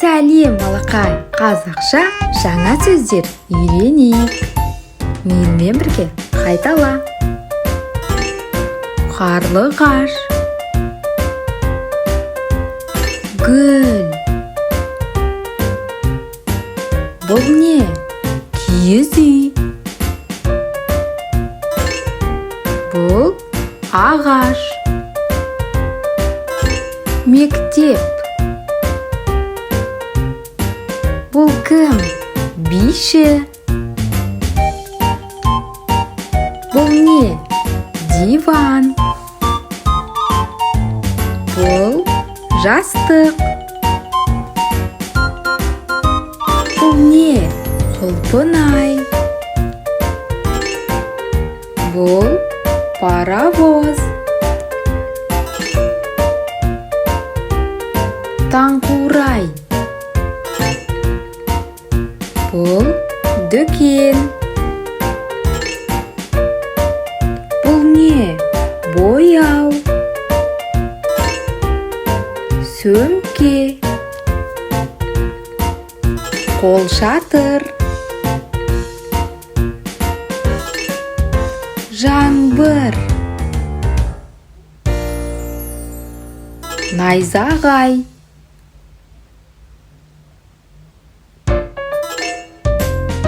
Сәлем, балақай. Қазақша жаңа сөздер үйренейік. Менімен бірге қайтала. Қарлығаш, гүл. Бұл не? Киіз үй. Бұл ағаш. Мектеп. Бұл кім? Биші. Бұл не? Диван. Бұл жастық. Бұл не? Құлпынай. Бұл паровоз. Таңқурай. Бұл дүкен. Бұл не? Бояу. Сөмке. Қолшатыр. Жаңбыр. Найзағай.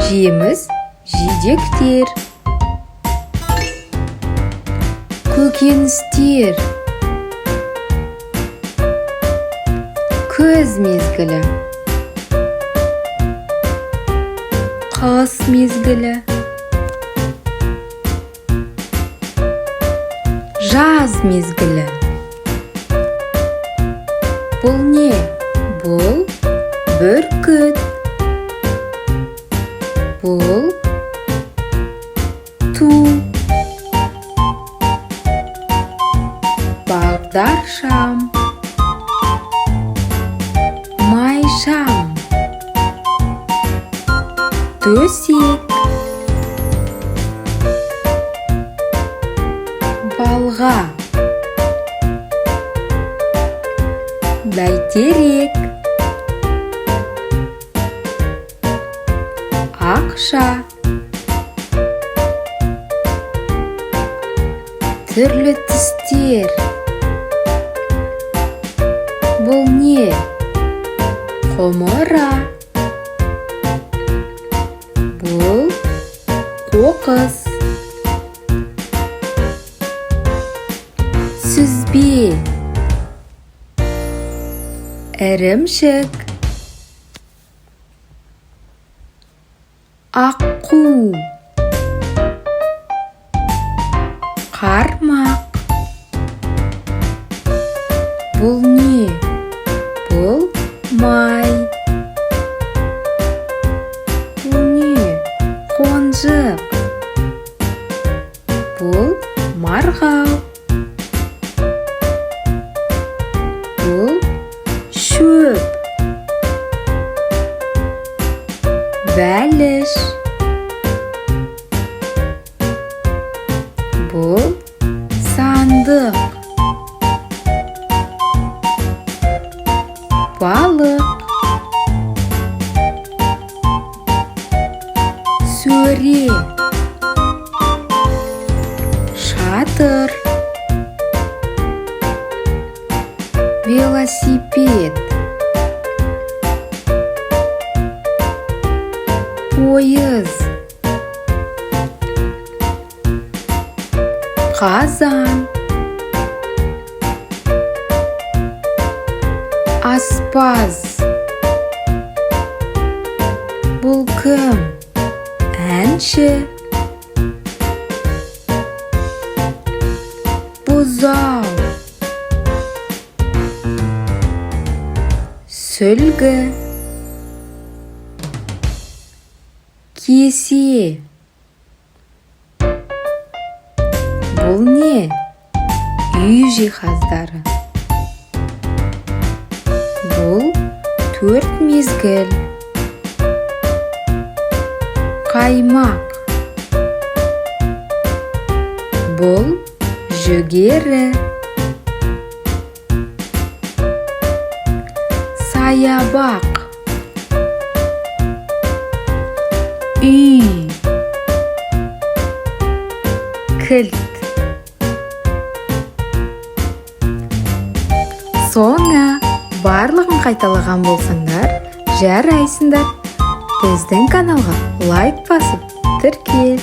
Жеміс жидектер. Көкөністер. Күз мезгілі. Қыс мезгілі. Жаз мезгілі. Бұл не? Бұл бүркіт. Бұл ту. Бағдаршам. Майшам. Төсек. Балға. Бәйтерек. Ақша. Түрлі түстер. Бұл не? Құмыра. Бұл қоқыс. Сүзбе. Ірімшік. Аққу. Қармақ. Бұл не? Бұл май. Бұл не? Қонжық. Бұл марғау. Бұл шөп. Бәліш. Бұл сандық. Балық. Сөре. Шатыр. Велосипед. Пойыз. Қазан. Аспаз. Бұл кім? Әнші. Бұзау. Сүлгі. Кесе. Бұл не? Үй жиһаздары. Бұл төрт мезгіл. Қаймақ. Бұл жүгері. Саябақ. үй, кілт. Соңа барлығын қайталаған болсаңдар, жарайсыңдар. Біздің каналға лайк басып, тіркел.